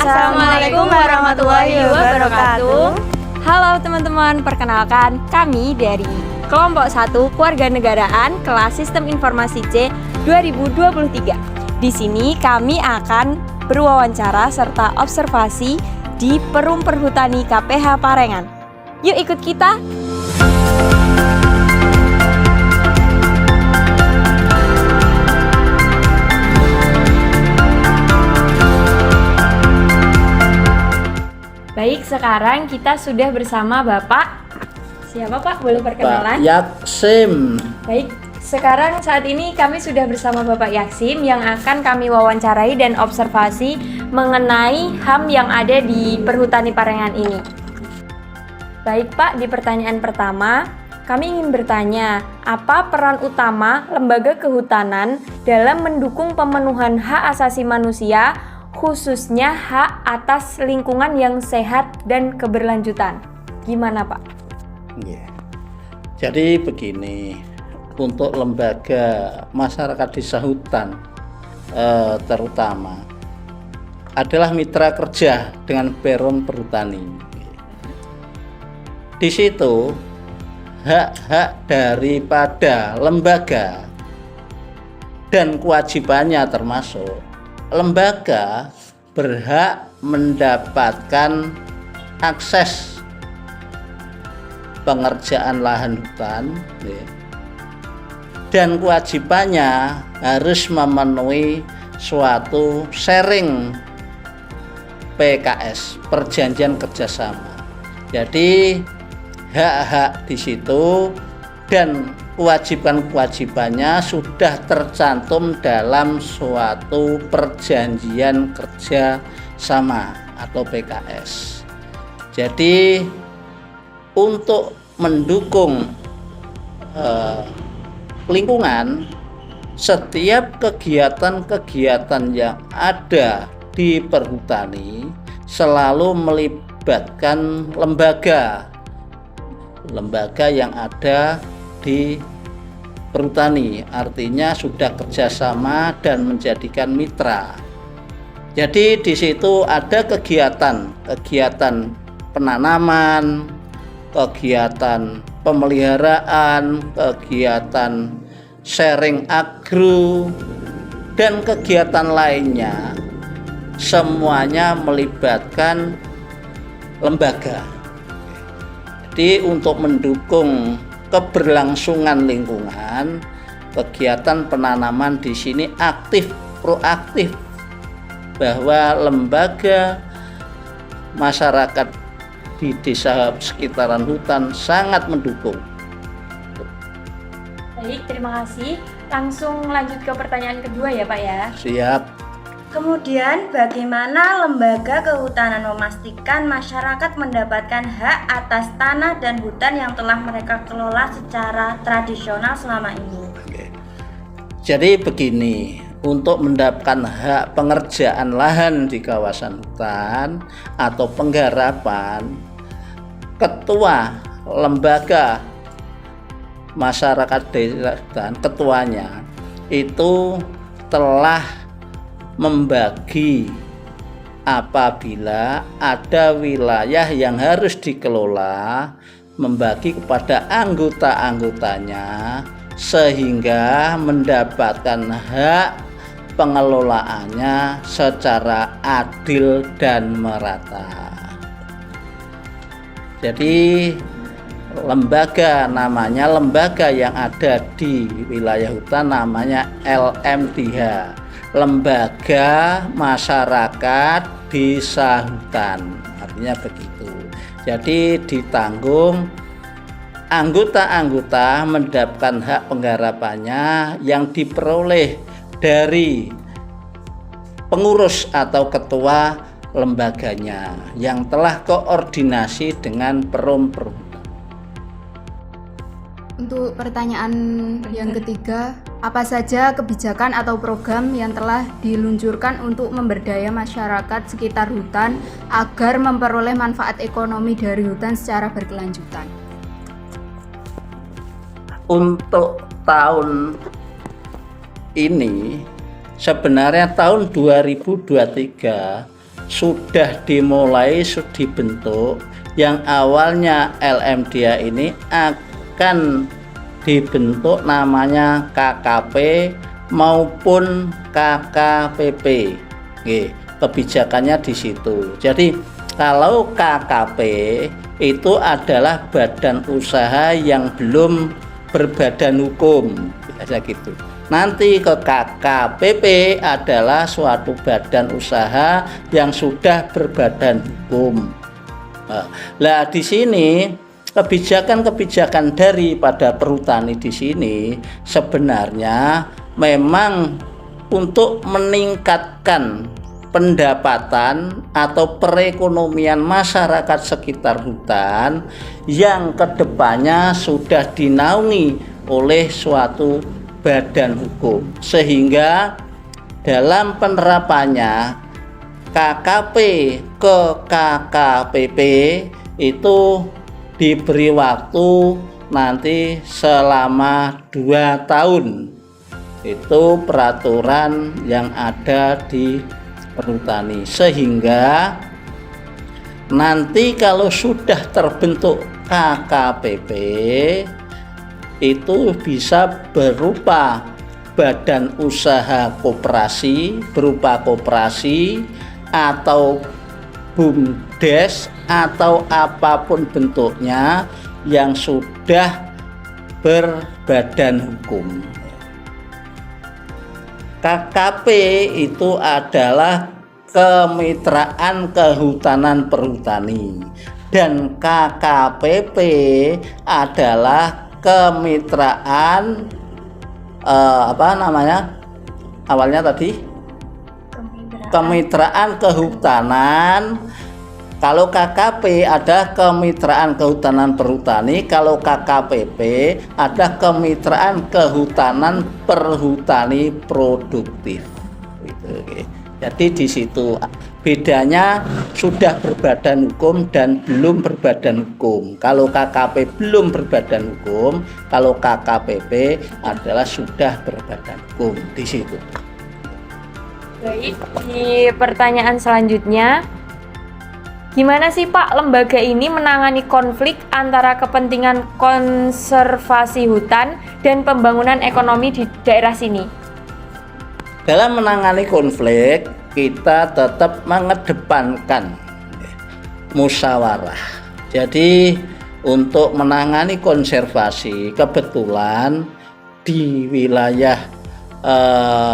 Assalamualaikum warahmatullahi wabarakatuh. Halo teman-teman, perkenalkan kami dari kelompok 1 Kewarganegaraan kelas Sistem Informasi C 2023. Di sini kami akan berwawancara serta observasi di Perum Perhutani KPH Parengan. Yuk ikut kita. Baik, sekarang kita sudah bersama Bapak. Siapa Pak? Boleh perkenalan? Pak Yaksim. Baik, sekarang saat ini kami sudah bersama Bapak Yaksim yang akan kami wawancarai dan observasi mengenai HAM yang ada di Perhutani Parengan ini. Baik Pak, di pertanyaan pertama, kami ingin bertanya, apa peran utama lembaga kehutanan dalam mendukung pemenuhan hak asasi manusia, khususnya hak atas lingkungan yang sehat dan keberlanjutan? Gimana Pak? Ya. Jadi begini, untuk lembaga masyarakat desa hutan terutama adalah mitra kerja dengan Perum Perhutani. Di situ hak-hak daripada lembaga dan kewajibannya termasuk lembaga berhak mendapatkan akses pengerjaan lahan hutan dan kewajibannya harus memenuhi suatu sharing PKS, perjanjian kerjasama. Jadi hak-hak di situ dan kewajiban-kewajibannya sudah tercantum dalam suatu perjanjian kerja sama atau PKS. Jadi untuk mendukung lingkungan, setiap kegiatan-kegiatan yang ada di perhutani selalu melibatkan lembaga yang ada di perhutani, artinya sudah kerjasama dan menjadikan mitra. Jadi di situ ada kegiatan penanaman, kegiatan pemeliharaan, kegiatan sharing agro, dan kegiatan lainnya, semuanya melibatkan lembaga. Jadi untuk mendukung keberlangsungan lingkungan, kegiatan penanaman di sini proaktif, bahwa lembaga masyarakat di desa sekitaran hutan sangat mendukung. Baik, terima kasih. Langsung lanjut ke pertanyaan kedua ya Pak ya. Siap. Kemudian, bagaimana lembaga kehutanan memastikan masyarakat mendapatkan hak atas tanah dan hutan yang telah mereka kelola secara tradisional selama ini? Jadi begini, untuk mendapatkan hak pengerjaan lahan di kawasan hutan atau penggarapan, ketua lembaga masyarakat desa hutan, ketuanya itu telah membagi apabila ada wilayah yang harus dikelola, membagi kepada anggota-anggotanya sehingga mendapatkan hak pengelolaannya secara adil dan merata. Jadi lembaga yang ada di wilayah hutan namanya LMDH, Lembaga Masyarakat Desa Hutan, artinya begitu. Jadi ditanggung anggota-anggota mendapatkan hak penggarapannya yang diperoleh dari pengurus atau ketua lembaganya yang telah koordinasi dengan Perum Perhutani. Untuk pertanyaan yang ketiga, apa saja kebijakan atau program yang telah diluncurkan untuk memberdaya masyarakat sekitar hutan agar memperoleh manfaat ekonomi dari hutan secara berkelanjutan? Untuk tahun ini sebenarnya tahun 2023 sudah dimulai dibentuk, yang awalnya LMDA ini akan dibentuk namanya KKP maupun KKPP. Oke, kebijakannya di situ. Jadi kalau KKP itu adalah badan usaha yang belum berbadan hukum, biasa gitu. Nanti ke KKPP adalah suatu badan usaha yang sudah berbadan hukum. Nah, di sini kebijakan-kebijakan daripada perhutani di sini sebenarnya memang untuk meningkatkan pendapatan atau perekonomian masyarakat sekitar hutan yang kedepannya sudah dinaungi oleh suatu badan hukum, sehingga dalam penerapannya KKP ke KKPP itu diberi waktu nanti selama 2 tahun. Itu peraturan yang ada di perhutani, sehingga nanti kalau sudah terbentuk KKPP itu bisa berupa badan usaha koperasi, berupa koperasi atau BUMDes atau apapun bentuknya yang sudah berbadan hukum. KKP itu adalah kemitraan kehutanan perhutani, dan KKPP adalah kemitraan awalnya tadi kemitraan kehutanan. Kalau KKP ada kemitraan kehutanan perhutani, kalau KKPP ada kemitraan kehutanan perhutani produktif. Gitu. Jadi di situ bedanya sudah berbadan hukum dan belum berbadan hukum. Kalau KKP belum berbadan hukum, kalau KKPP adalah sudah berbadan hukum di situ. Baik, di pertanyaan selanjutnya, gimana sih Pak lembaga ini menangani konflik antara kepentingan konservasi hutan dan pembangunan ekonomi di daerah sini? Dalam menangani konflik, kita tetap mengedepankan musyawarah. Jadi untuk menangani konservasi, kebetulan di wilayah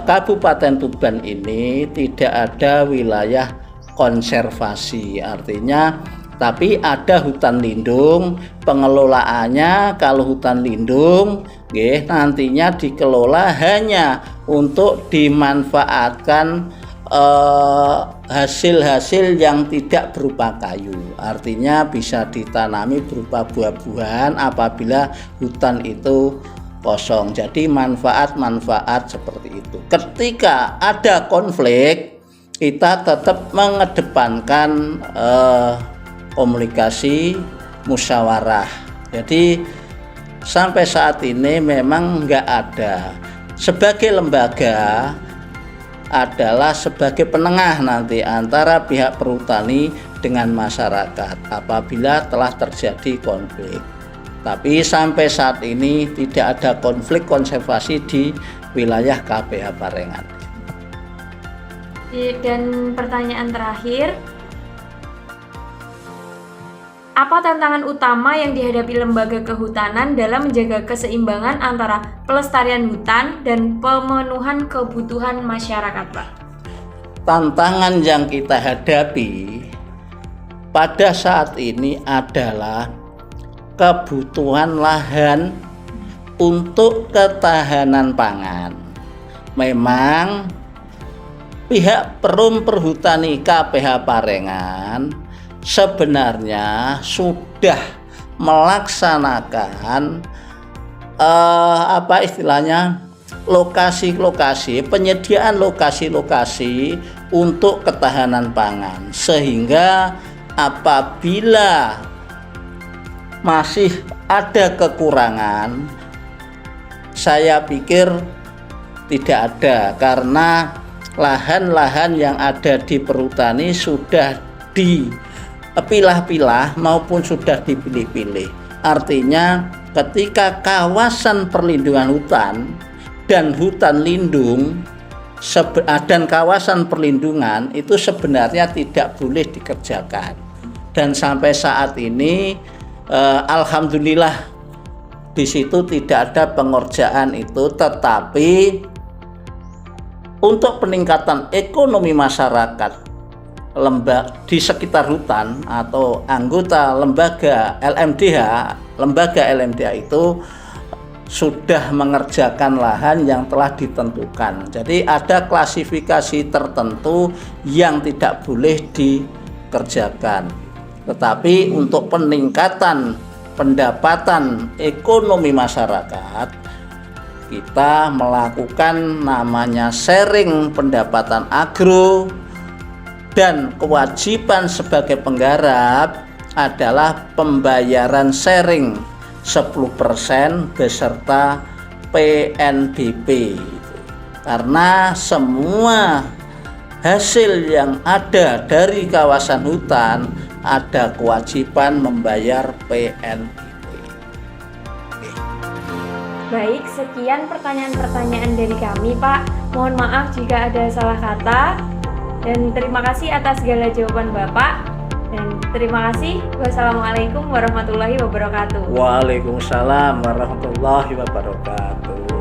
Kabupaten Tuban ini tidak ada wilayah konservasi, artinya tapi ada hutan lindung. Pengelolaannya kalau hutan lindung nantinya dikelola hanya untuk dimanfaatkan hasil-hasil yang tidak berupa kayu, artinya bisa ditanami berupa buah-buahan apabila hutan itu kosong. Jadi manfaat-manfaat seperti itu. Ketika ada konflik, kita tetap mengedepankan komunikasi musyawarah. Jadi sampai saat ini memang nggak ada. Sebagai lembaga adalah sebagai penengah nanti antara pihak perhutani dengan masyarakat apabila telah terjadi konflik. Tapi sampai saat ini tidak ada konflik konservasi di wilayah KPH Parengan. Dan pertanyaan terakhir, apa tantangan utama yang dihadapi lembaga kehutanan dalam menjaga keseimbangan antara pelestarian hutan dan pemenuhan kebutuhan masyarakat, Pak? Tantangan yang kita hadapi pada saat ini adalah kebutuhan lahan untuk ketahanan pangan. Memang pihak Perum Perhutani KPH Parengan sebenarnya sudah melaksanakan lokasi-lokasi, penyediaan lokasi-lokasi untuk ketahanan pangan, sehingga apabila masih ada kekurangan, saya pikir tidak ada, karena lahan-lahan yang ada di perhutani sudah dipilah-pilah maupun sudah dipilih-pilih. Artinya ketika kawasan perlindungan hutan dan hutan lindung dan kawasan perlindungan itu sebenarnya tidak boleh dikerjakan. Dan sampai saat ini alhamdulillah di situ tidak ada pengerjaan itu, tetapi untuk peningkatan ekonomi masyarakat di sekitar hutan atau anggota lembaga LMDH itu sudah mengerjakan lahan yang telah ditentukan. Jadi ada klasifikasi tertentu yang tidak boleh dikerjakan. Tetapi untuk peningkatan pendapatan ekonomi masyarakat, kita melakukan namanya sharing pendapatan agro, dan kewajiban sebagai penggarap adalah pembayaran sharing 10% beserta PNBP. Karena semua hasil yang ada dari kawasan hutan ada kewajiban membayar PNBP. Baik, sekian pertanyaan-pertanyaan dari kami, Pak. Mohon maaf jika ada salah kata. Dan terima kasih atas segala jawaban Bapak. Dan terima kasih. Wassalamualaikum warahmatullahi wabarakatuh. Waalaikumsalam warahmatullahi wabarakatuh.